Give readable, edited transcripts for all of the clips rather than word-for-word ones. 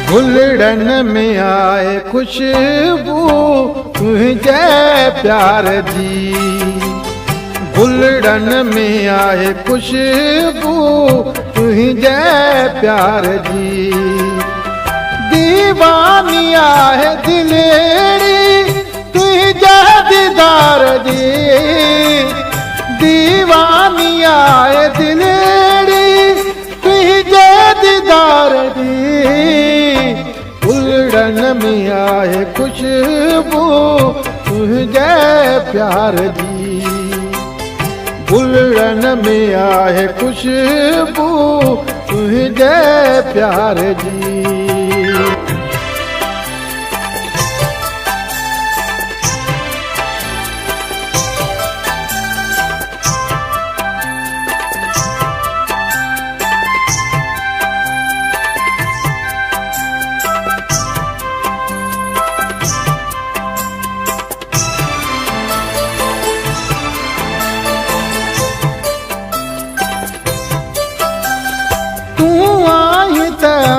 गुलड़न में आए खुशबू तुझे प्यार जी, गुलड़न में आए खुशबू तुझे प्यार जी। दीवानिया है दिलेरी तुझे दीदार जी, दीवानिया है दिलेरी तुझे दीदार जी। गुलड़न में आए खुशबू तुझे प्यार जी, गुलड़न में आए खुशबू तुझे प्यार जी।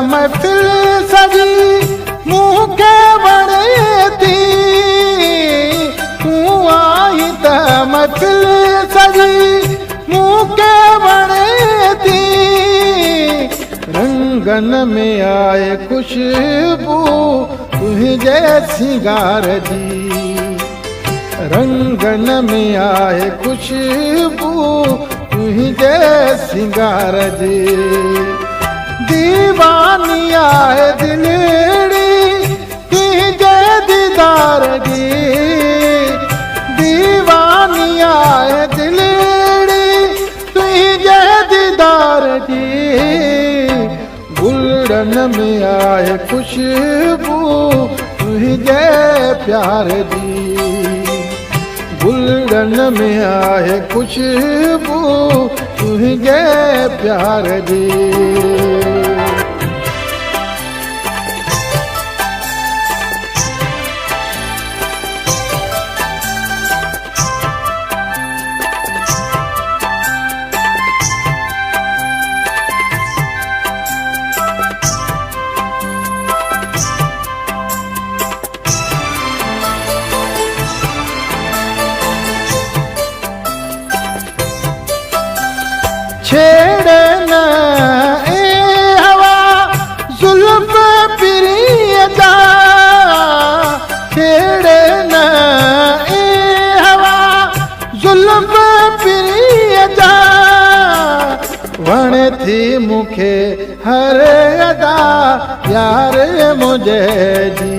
महफिल सजी मुँह के बड़े थी, तू आई त महफिल सजी मुँह के बड़े थी। रंगन में आए खुशबू तुझे सिंगार जी, रंगन में आए खुशबू तुझे सिंगार जी। दीवानिया है दिलेरी तुझे दीदार जी, दीवानिया है दिलेरी तुझे दीदार जी। गुलड़न में आए खुशबू तुझे प्यार जी, गुलड़न में आए खुशबू तुझे प्यार जी। छेड़े न ए हवा जुल्फ प्रियता, छेड़े न ए हवा जुल्फ प्रियता। वण थी मुखे हर अदा यार मुझे जी,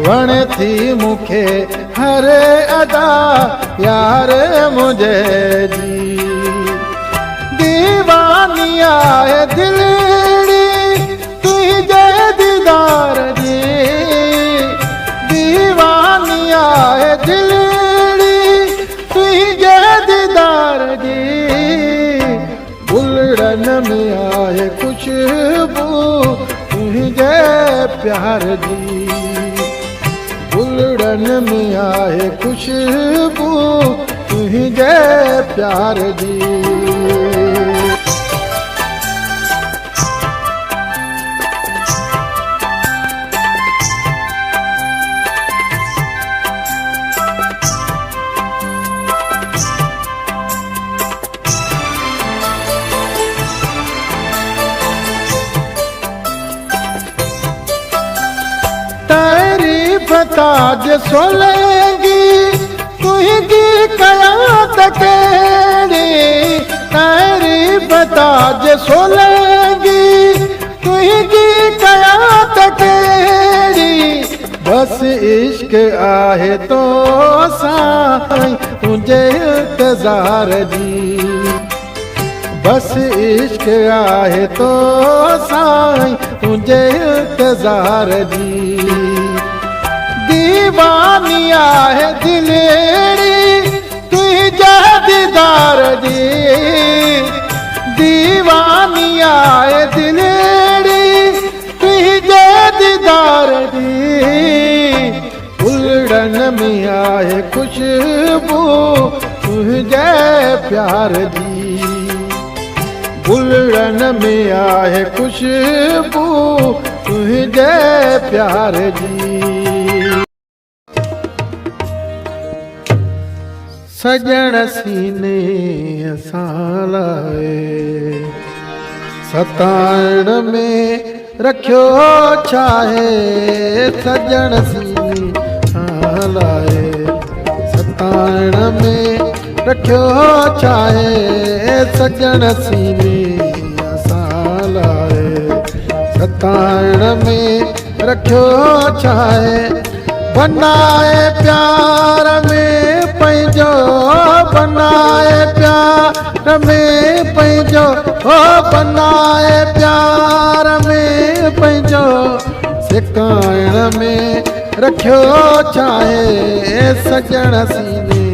वण थी मुखे हर अदा यार मुझे जी। दीवानिया है दिलेरी तुझे दीदार जी, दीवानिया है दिलेरी तुझे दीदार जी। गुलड़न में आए खुशबू तुझे प्यार जी, गुलड़न में आए खुशबू तुझे प्यार जी। ताज सोलेगी तुझी कयात केड़ी, तारीफ ताज सोलेगी तुझी कयात केड़ी। बस इश्क आहे तो साईं तुझे इंतजार जी, बस इश्क आहे तो साईं तुझे इंतजार जी। दीवानिया है दिलेरी तुझे दीदार जी, दीवानिया है दिलेरी तुझे दीदार जी। गुलड़न में आए खुशबू तुझे प्यार जी, उलड़न में आहे खुशबू तुझे प्यार जी। सजण सीने असां लाए सताइण में रखियो छाहे। सजण सीने असां लाए सताइण में रखियो छाहे। सजण सीने असां लाए सताइण में रखियो छाहे। बनाए प्यार में पंहिंजो बनाए प्यार में पंहिंजो ओ बनाए प्यार में पंहिंजो सिकाइण में रखियो छाहे। सजण सीने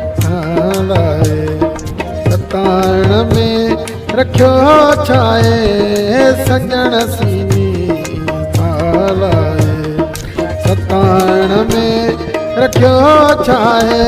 असां लाए सताइण में रखियो छाहे। सजण सीने असां लाए सताइण में रखियो छाहे।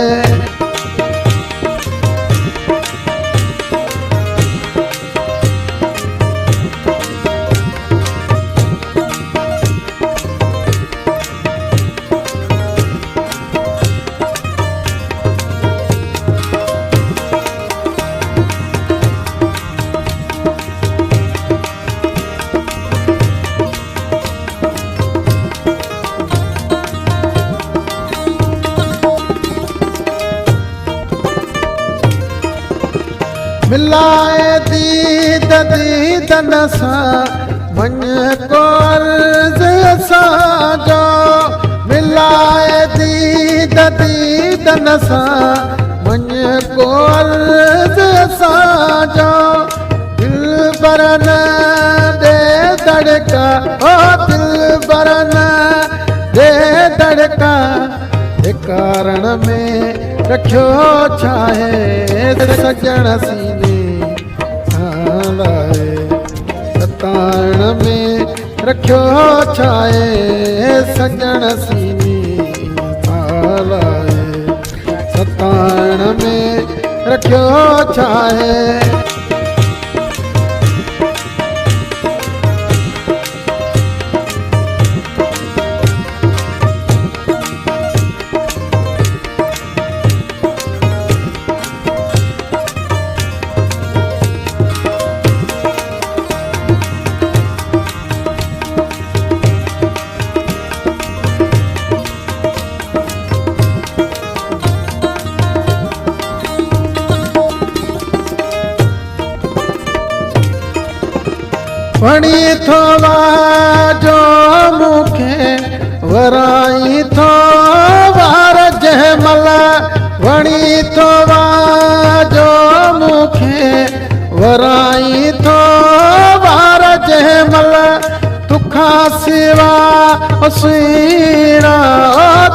मिलाए दीद दीदन सां मन को अर्ज़ असांजो। मिलाए दीद दीदन सां मन को अर्ज़ असांजो। दिल बरन दे धड़का ओ दिल बरन दे धड़का कारण में रखियो छाहे। सजण सीने असां लाए सताइण में रखियो छाहे। सजण सीने असां लाए सताइण में रखियो छाहे। वणी थो वाजो मूंखे वराई थो वार जंहिंमहिल। वणी थो वाजो मूंखे वराई थो वार जंहिंमहिल। तुखां सिवा सुहिणा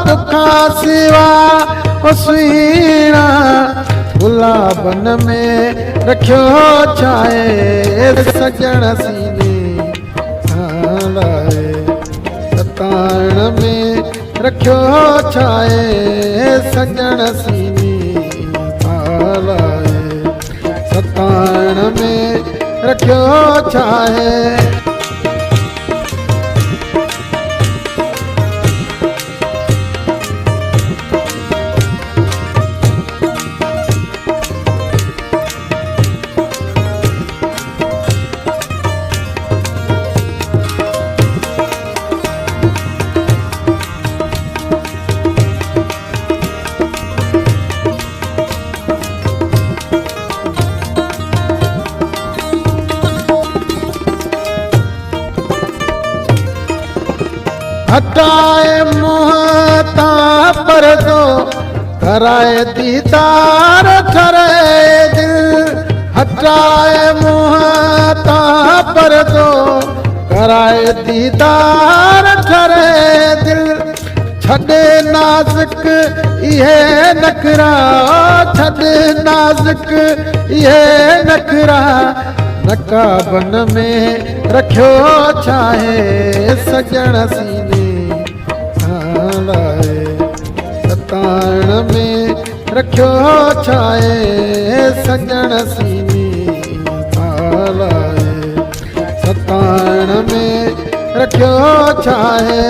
तुखां सिवा सुहिणा गुलाबन में रखियो छाहे। सजण सीने असां लाए सताइण में रखियो छाहे। सजण सीने असां लाए सताइण में रखियो छाहे। हटाए मुँह तां पर्दो कराए दीदार ठरे दिल। हटाए मुँह तां पर्दो कराए दीदार ठरे दिल। छॾे नाज़ुक इहे नखरा छॾे नाज़ुक इहे नखरा नकाबन में रखियो छाहे। सजण सीने असां लाए सताइण में रखियो छाहे। सजण सीने असां लाए सताइण में रखियो छाहे।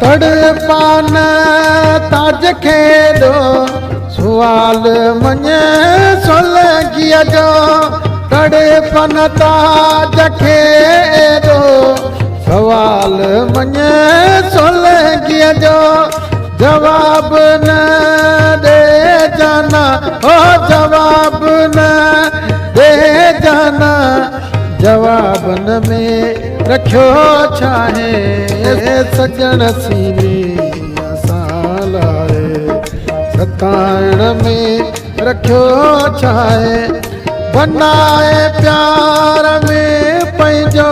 तड़पान ताज खेदो सुवाल मने सोलगिया जो तड़पन ताज खेदो सवाल मने सोलगिया जो जवाब न दे जाना ओ जवाब न दे जाना जवाबन में रखियो छाहे सजन सीने असां लाए सताइण में रखियो छाहे। बनाए प्यार में पंहिंजो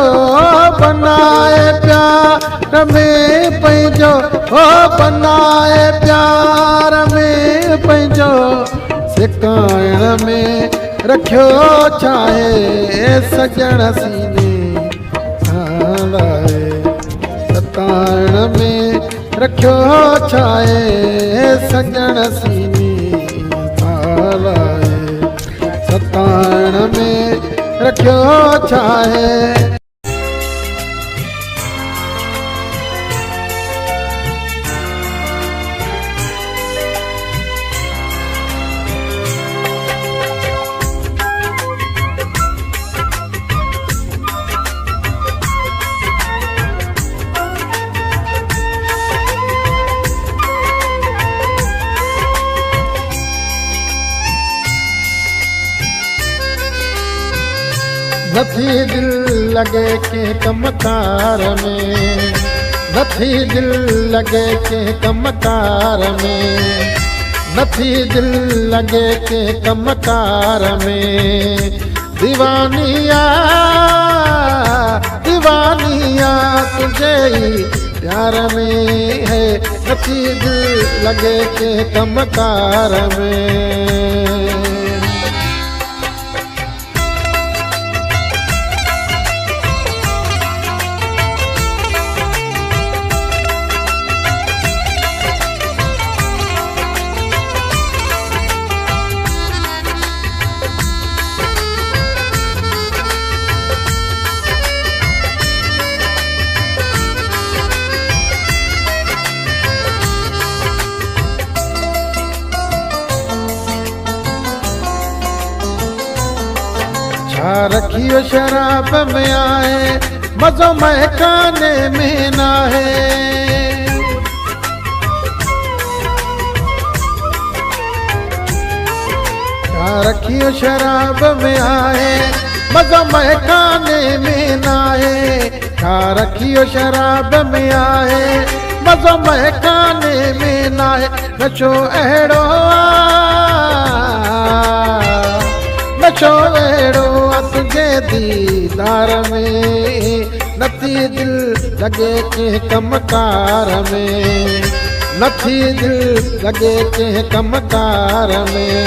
बनाए प्यार में पंहिंजो ओ बनाए प्यार में पंहिंजो सिकाइण में रखियो छाहे सजन सीने लाए सताइण में रखियो छाहे सजन सीने लाए सताइण में रखियो छाहे। नथी दिल लगे के कमकार में नथी दिल लगे के कमकार में नथी दिल लगे के कमकार में दीवानिया दीवानिया तुझे ही प्यार में है नथी दिल लगे के कमकार में। रखियो शराब में आए मज़ो महकाने में ना है रखियो शराब में आए मज़ो महकाने में ना है रखियो शराब में आए मज़ो महकाने में ना है नशो अहिड़ो नशो अहिड़ो तुझे दीदार में नथी दिल लगे के कमकार में नथी दिल लगे के कमकार में।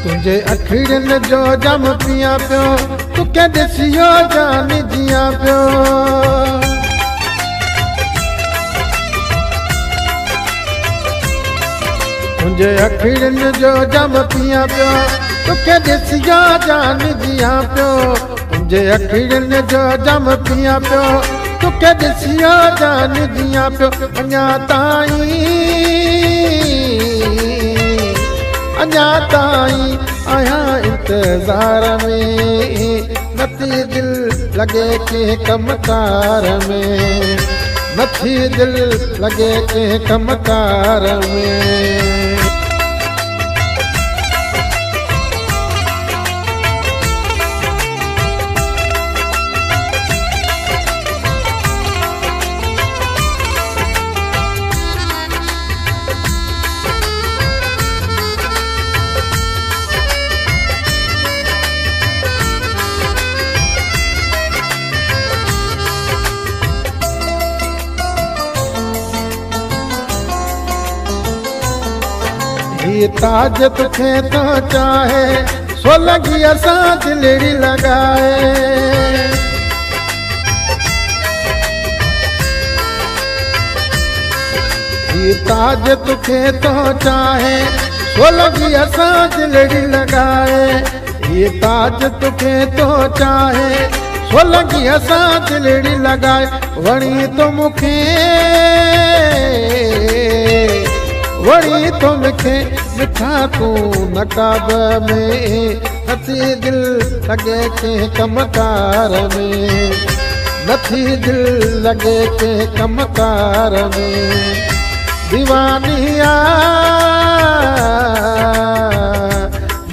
तुझे अखिड़ियुनि जो जम पिया पियो तुके ॾिसियो जान जिया पियो तुझे अखिड़ियुनि जो जम पिया पियो तुके ॾिसियो जान जिया पियो तुझे अखिड़ियुनि जो जम पिया पियो तुके ॾिसियो जान जिया पियो अञा ताईं आया इंतजार में, नथी दिल लगे के कमकार में, नथी दिल लगे के कमकार में। ये ताज तुखे तो चाहे, सो लगी असां दिलड़ी लगाए। ये ताज तुखे तो चाहे, सो लगी असां दिलड़ी लगाए। ये ताज तुखे तो चाहे, सो लगी असां दिलड़ी लगाए। वणी तो मुखे वणी तो मूंखे मिठा तू नकाब में, नथी दिल लगे के कमकार में, नथी दिल लगे के कमकार में। दीवानिया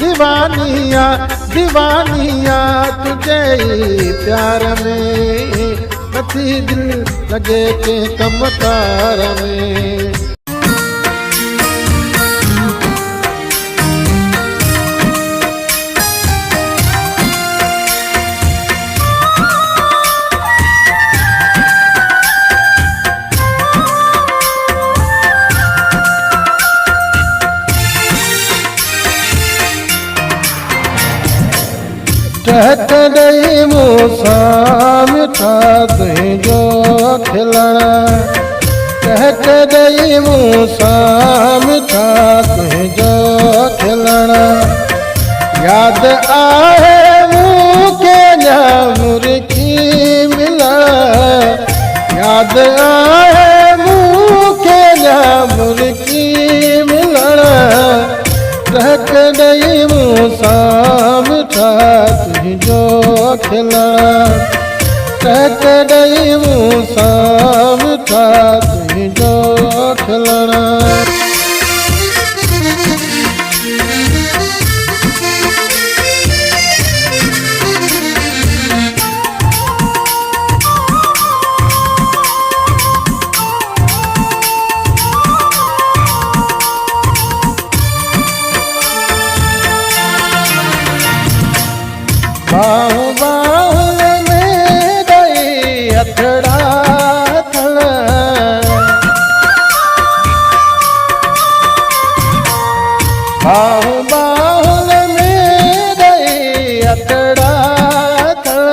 दीवानिया दीवानिया तुझे प्यार में, नथी दिल लगे के कमकार में। टहकदई मूसा मिठा तुंहिंजो खिलण, टहकदई मूसा मिठा तुंहिंजो खिलण। याद आहे मूंखे अञा मुर्गी मिलण, याद आहे मूंखे अञा मुर्गी मिलण। टहकदई मूसा मिठा तुंहिंजो खिलण, टहकदई मूसा मिठा तुंहिंजो खिलण। बाहु बाहुल में दई अथड़ा थण, बाहु बाहुल में दई अथड़ा थण।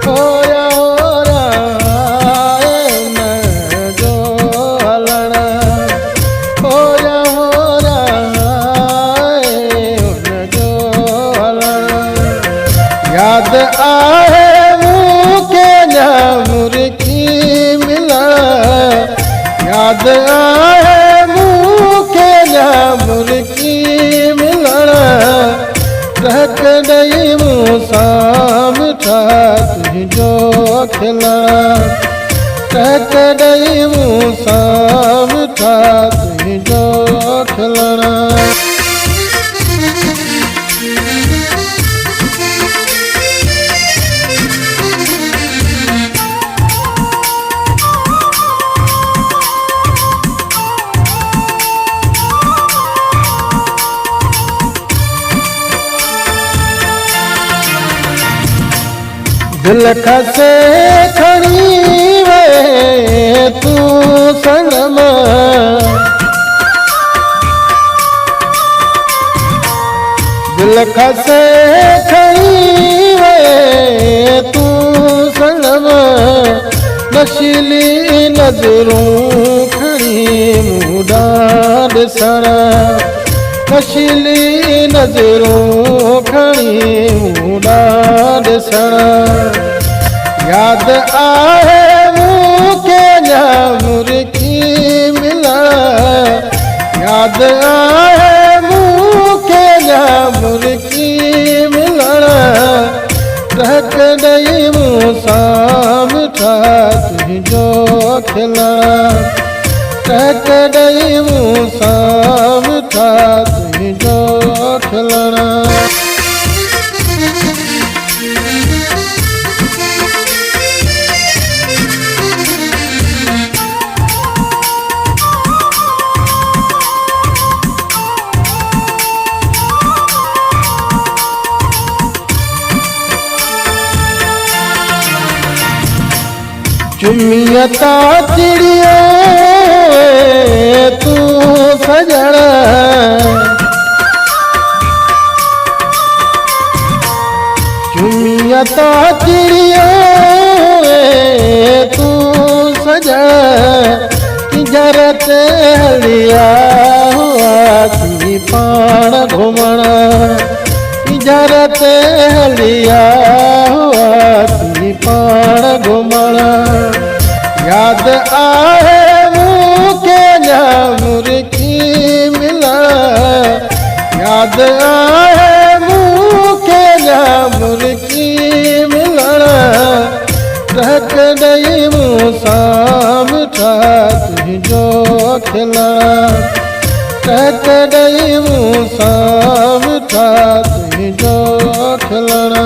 होया होरा न जो हलण, होया होरा न जो हलण। याद आहे मूंखे अञा मुर्गी मिलण, याद आहे मूंखे अञा मुर्गी मिलण। टहकदई मूसा मिठा तुंहिंजो खिलण, टहकदई मूसा मिठा तुंहिंजो खिलण। दिल खसे खड़ी वे तू सनम, दिल खसे खड़ी वे तू सनम। नशीली नजरूं खड़ी मूंडा ॾिसण, नशीली नजरूं खड़ी मूंडा ॾिसण। याद आहे मूंखे अञा मुर्गी मिलण, याद आहे मूंखे अञा तुंहिंजो खिलण कॾहिं मूंसां मिठा तुंहिंजो खिलण चुमियता चिड़ियो तू सजण चुमियता चिड़ियो तू सजण किंजर ते हलिया हुआसीं पाण घुमण किंजर ते हलिया हुआसीं पाण घुमण याद आहे मूंखे न मुर्गी मिलण याद आहे मूंखे न मुर्गी मिलण कॾहिं मूंसां मिठा तुंहिंजो खिलण कॾहिं मूंसां मिठा तुंहिंजो खिलण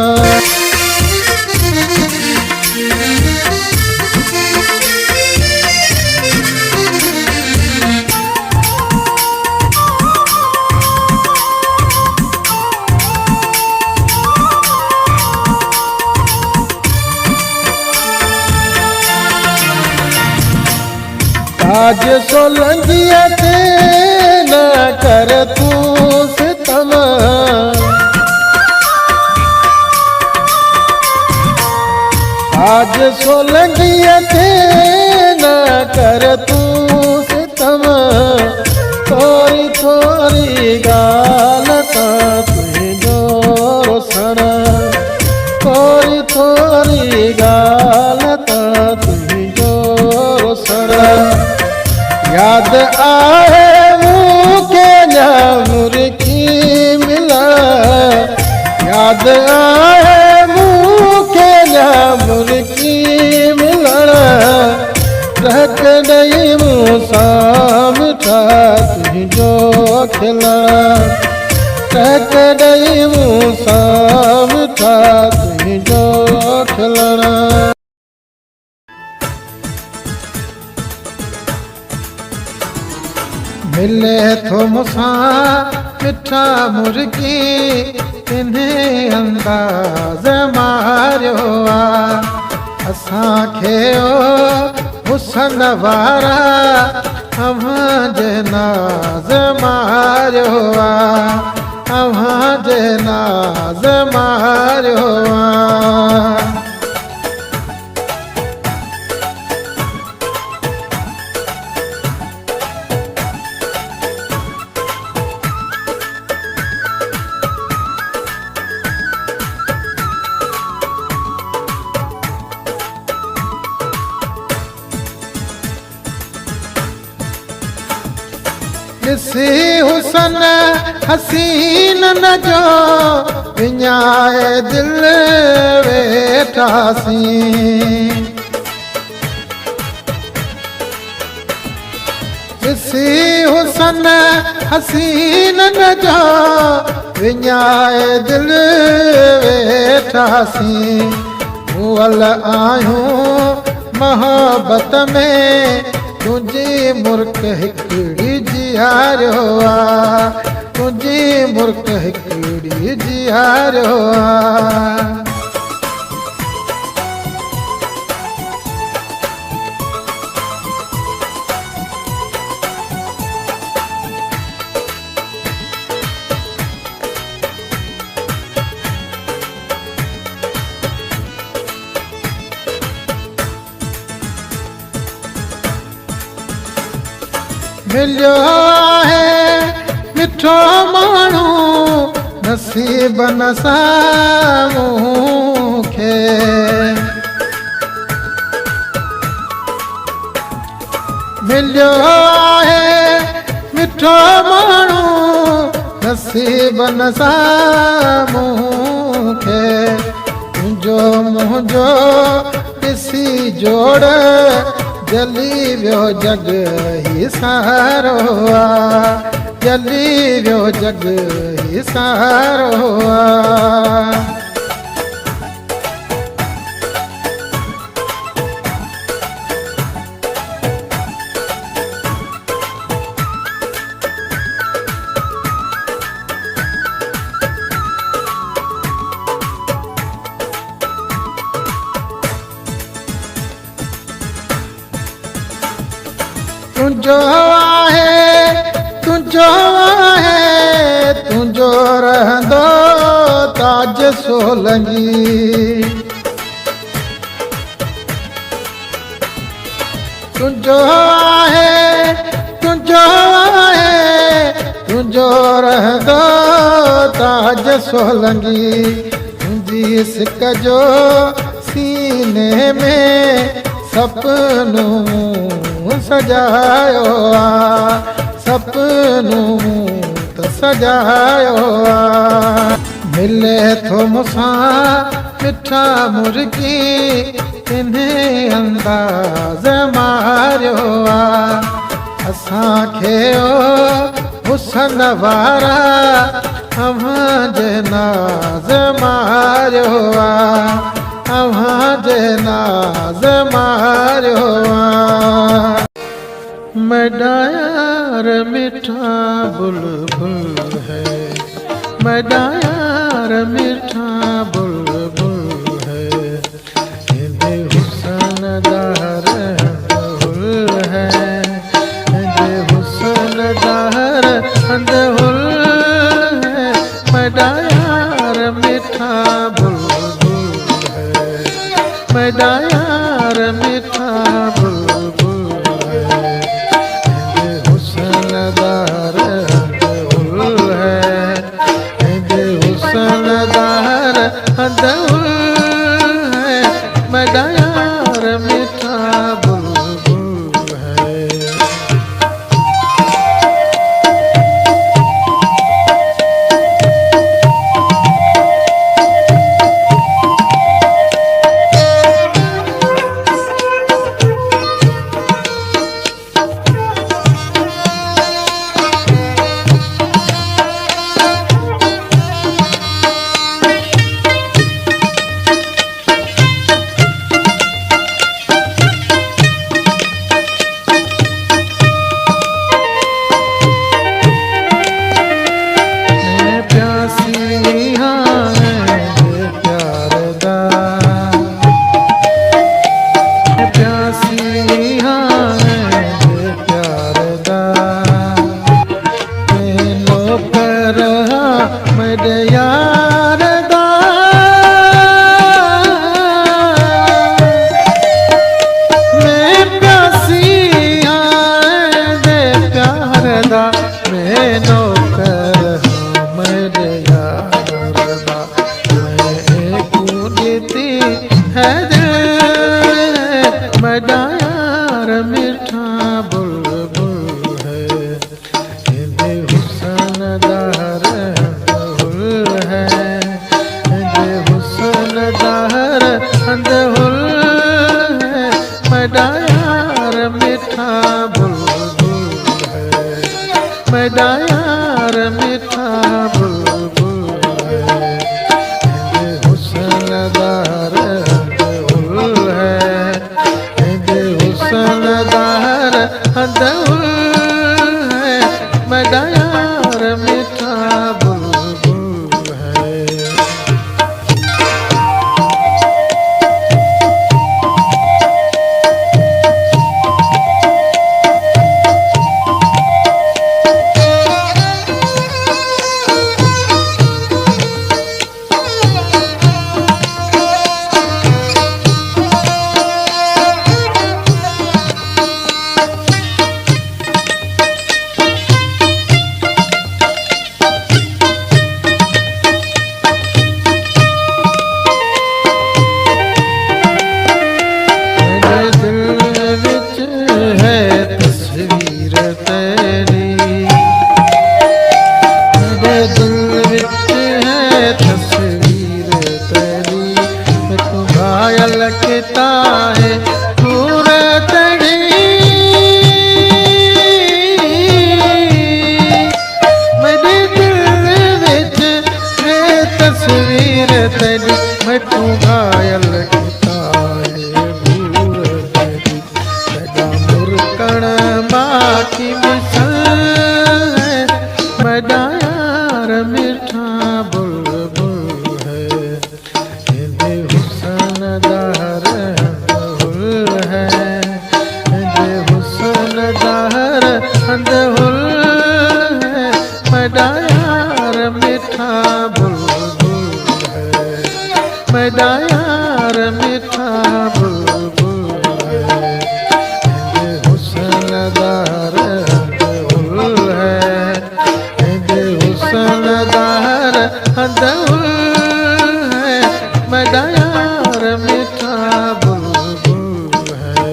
आज सोलंगिया ते न कर तू सितम आज सोलंगिया ते न कर तू सितम थोरी थोरी ॻाल्हि तां तुंहिंजो रुसण थोरी थोरी ॻाल्हि तां तुंहिंजो रुसण याद आहे मूंखे न मुर्गी मिलण याद आहे मूंखे न मुर्गी मिलण कॾहिं मूंसां मिठा तुंहिंजो खिलण कॾहिं मूंसां मिठा तुंहिंजो खिलण मिले थो मूंसां मिठा मुर्गी इन्हें अंदाज़ मारियो आहे असांखे हुसन वारा अव्हांजे नाज़ मारियो आहे अव्हांजे नाज़ मारियो आहे ॾिसी हुसन हसीनन जो विञाए दिलि वेठासीं ॾिसी हुसन हसीनन जो विञाए दिलि वेठासीं मुअल आहियूं मोहबत में तुंहिंजी मुर्क हिकिड़ी जियारियो आहे तुंहिंजी मुर्क हिकिड़ी जियारियो आहे मिलियो आहे मिठो माण्हू नसीब न मूंखे मिलियो आहे मिठो माण्हू नसीब न मूंखे तुंहिंजो मुंहिंजो ॾिसी जोड़ जली वियो जग ही सारो आ, जली वियो जग ही सारो आ। तुझो आहे तुझो आहे तुझो रहंदो ताज सोलंगी, तुझो आहे तुझो आहे तुझो रहंदो ताज सोलंगी। तुंहिंजी सिक जो सीने में सपनों सजायो आ, सपनों तो सजायो आ। मिले थो मूंसां मिठा मुर्गी इन्हें अंदाज़ मारियो आ। असांखे ओ हुसन वारा अव्हांजे नाज़ मारियो आ, अव्हांजे नाज़ मारियो आ। मेरा यार मीठा बुलबुल है, मेरा यार मीठा बुलबुल है। इंदे हुस्न दार अंदहुल है, इंदे हुस्न दार अंदहुल है। मेरा यार मीठा बुलबुल है, मेरा यार मीठा बुलबुल है। हुस्नदार अंदहुल है, इंदे हुस्नदार अंदहुल है। मेरा यार मीठा बुलबुल है। मेरा यार मीठा बुलबुल है, इंदे हुस्न दार अंदहुल है, इंदे हुस्न दार अंदहुल है। मेरा यार मीठा बुलबुल है, मेरा यार मीठा बुलबुल है। इंदे हुस्न दार अंदहुल है, इंदे हुस्न दार अंदहुल है। मेरा यार मीठा बुलबुल है। की मिसल है, मैडा यार मीठा बुलबुल है, दे हुसन दहर हंदहुल है, दे हुसन दहर हंदहुल है, मैडा यार मीठा बुलबुल है, मैडा यार मीठा बुलबुल है, दे हुसन दहर हंदहुल है, दे हुसन दहर हंदहुल है, मैडा यार मीठा बुलबुल है।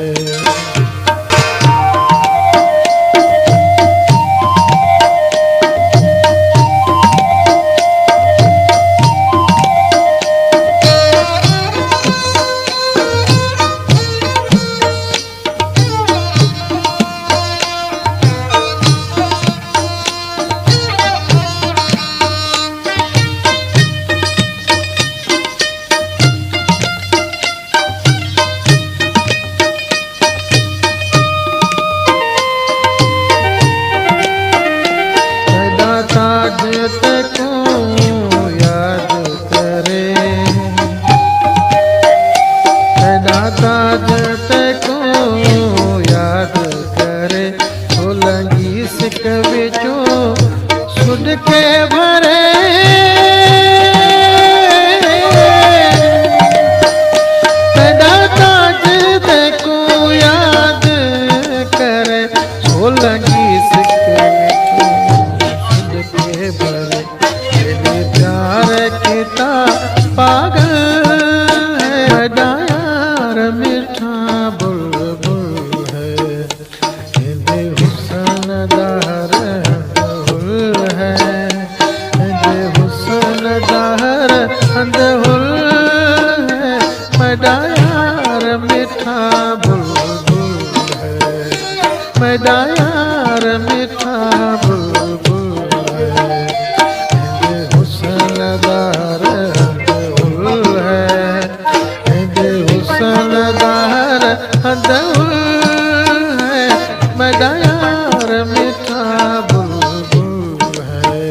के भरे दाता को याद करे, सोलंगी सिक्के के भरे, तेरे प्यार किता पागल है, मैडा यार मीठा बुलबुल है, दे हुसन दहर हंदहुल है, दे हुसन दहर हंदहुल है, मैडा यार मीठा बुलबुल है, मैडा यार मीठा बुलबुल है, दे हुसन दहर हंदहुल है, दे हुसन दहर हंदहुल है, मैडा यार मीठा बुलबुल है।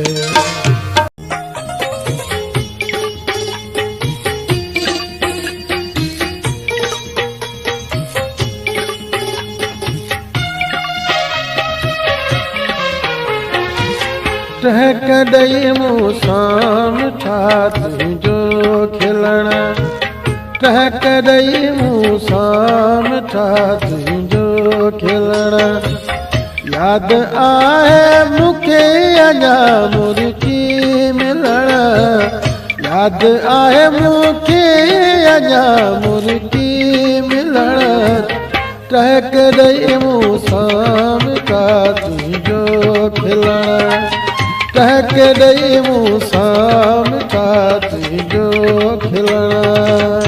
टहक दई मूसाम ठात जो खिलना, टहक दई मूसाम ठात जो खिलना, याद आए मुखे अञा मुर्गी मिलण, याद आए मुखे अञा मुर्गी मिलण, टहक दई मूसाम ठात जो खिलण, टहक दई मूसाम ठात जो खिलण।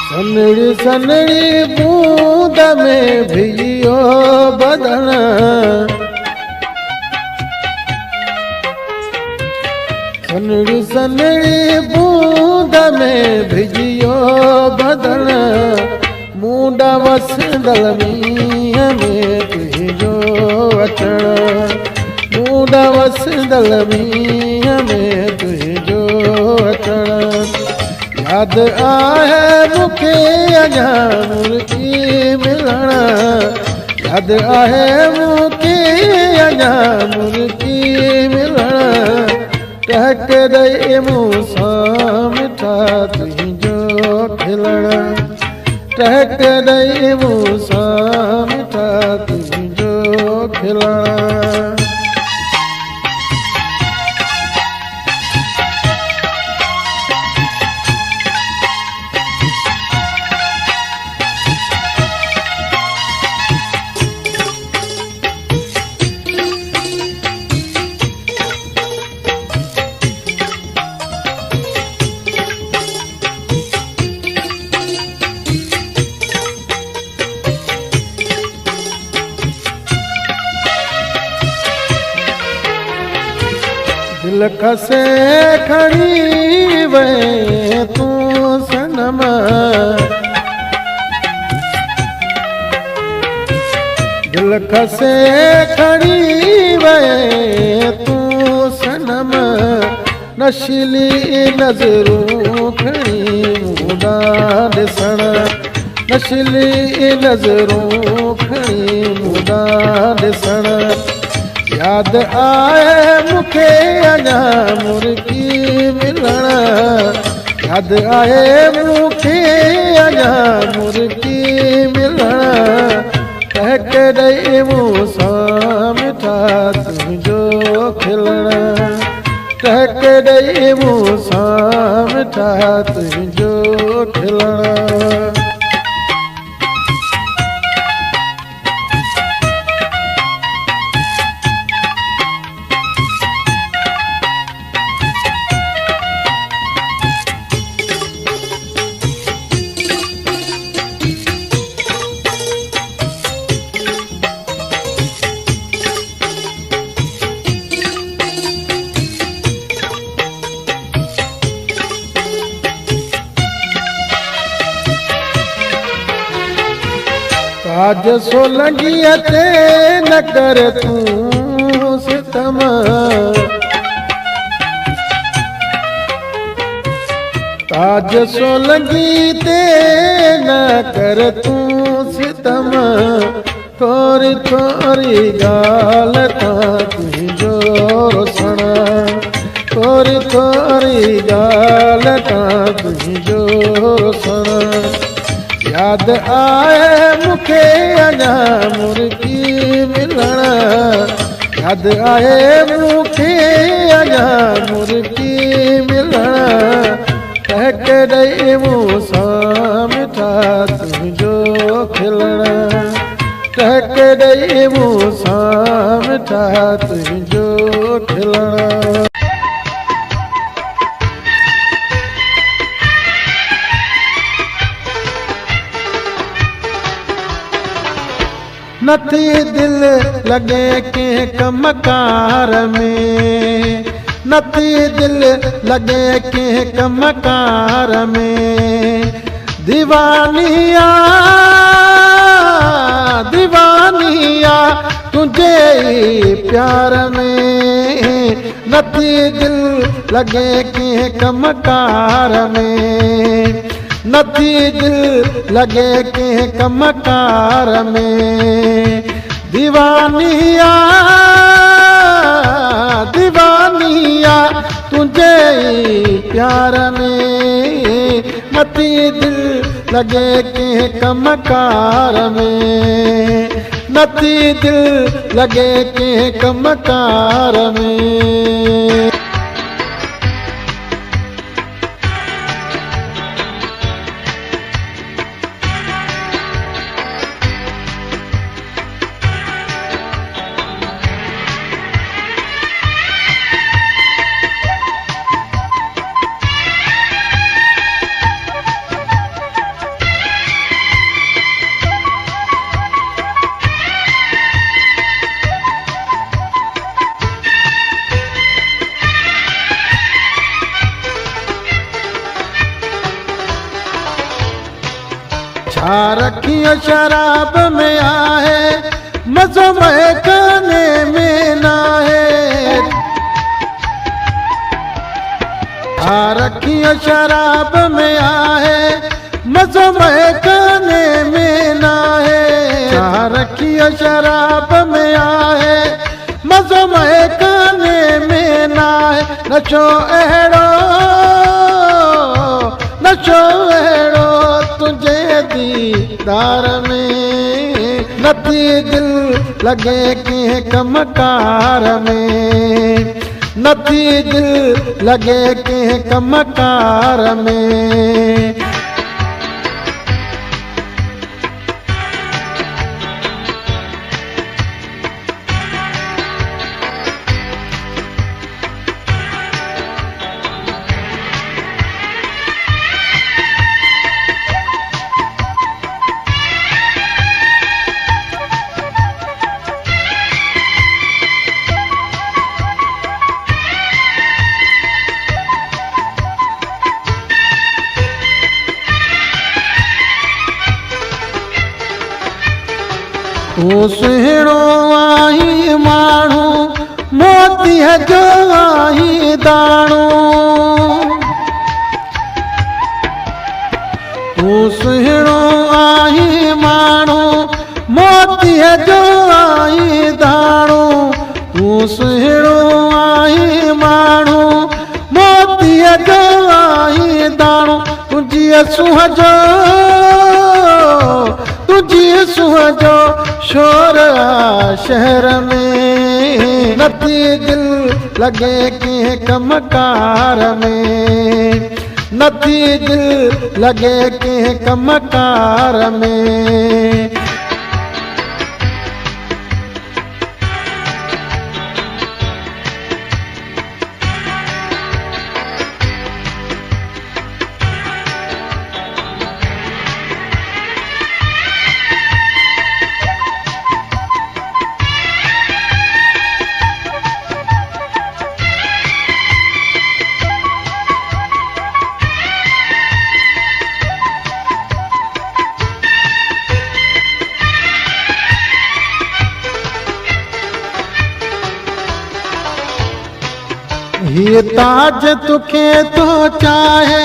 सनड़ी सनड़ी बूंद में भिजियो बदन, सनड़ी सनड़ी बूंद में भिजियो बदन, मूंडा वसंदल मींहं में तुंहिंजो अचण, मूंडा वसंदल मींहं में तुंहिंजो अचण, याद आहे मुखे अञा मुर्गी मिलण, याद आहे मुखे अञा मुर्गी मिलण, टहक दई मूसां मिठा तुंहिंजो खिलण, टहक दई मूसां मिठा तुंहिंजो खिलण। दिल खसे खड़ी वे तू सनम, दिल खसे खड़ी वे तू सनम, नशीली नज़रूं खणी मुदा ॾिसण, नशीली नज़रूं खणी मुदा ॾिसण। याद आए मूंखे अञा मुर्गी मिलण, याद आए मूंखे अञा मुर्गी मिलण, टहक ॾेई मूंसां मिठा तुंहिंजो खिलण, टहक ॾेई मूंसां मिठा तुंहिंजो खिलण। आज सोलंगीअ ते न कर तूं सितम, ताज सोलंगी ते न कर तूं सितम, थोरी थोरी ॻाल्हि तां तुंहिंजो रोसण, थोरी थोरी ॻाल्हि तां तुंहिंजो रोसण। याद आए मूंखे अञा मुर्गी मिलण, याद आए मूंखे अञा मुर्गी मिलण, टहक ॾेई मूंसां मिठा तुंहिंजो खिलण, टहक ॾेई मूंसां मिठा तुंहिंजो खिलण। नथी दिल लॻे कंहिं कमकार में, नथी दिल लॻे कंहिं कमकार में, दीवानिया दीवानिया तुंहिंजे प्यार में, नथी दिल लॻे कंहिं कमकार में, नथी दिल लॻे कंहिं कमकार में, दीवानिया दीवानिया तुंहिंजे प्यार में, नथी दिल लॻे कंहिं कमकार में, नथी दिल लॻे कंहिं कमकार में। छा रखियो शराब में आहे, मज़ो महकाने में नाहे, छा रखियो शराब में आहे, मज़ो महकाने में नाहे, छा रखियो शराब में आहे, मज़ो महकाने में नाहे, नशो अहिड़ो नशो अहिड़ो तुंहिंजे दीदार में, नथी दिल लॻे कंहिं कमकार में, नथी दिल लॻे कंहिं कमकार में। तूं सुहिणो आहीं माण्हू मोतीअ जो आहीं दाणो तूं सुहिणो आहीं माण्हू मोतीअ जो आहीं दाणो तूं सुहिणो आहीं माण्हू मोतीअ जो आहीं दाणो तुंहिंजी सूंहं जो शोर आहे शहर में नथी दिलि लॻे कंहिं कमकार में नथी दिलि लॻे कंहिं कमकार में ये ताज तुखे तो चाहे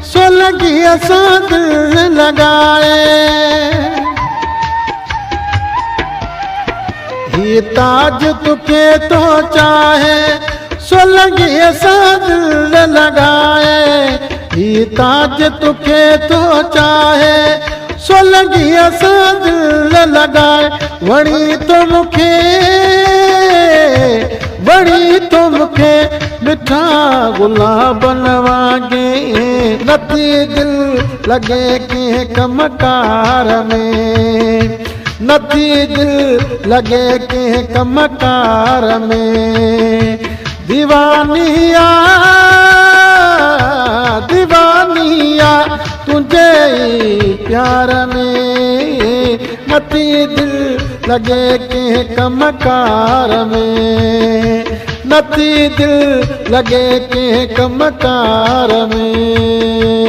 सो लगी असां दिल लगाए ये ताज तुखे तो चाहे सो लगी असां दिल लगाए ये ताज तुखे तो चाहे सो लगी असां दिल लगाए वणी तो मूंखे मिठा गुलाबन वांगे नथी दिलि लॻे कंहिं कमकार में नथी दिलि लॻे कंहिं कमकार में दीवानिया तुंहिंजे प्यार में नथी दिलि लॻे कंहिं कमकार में नथी दिलि लॻे कंहिं कमकार में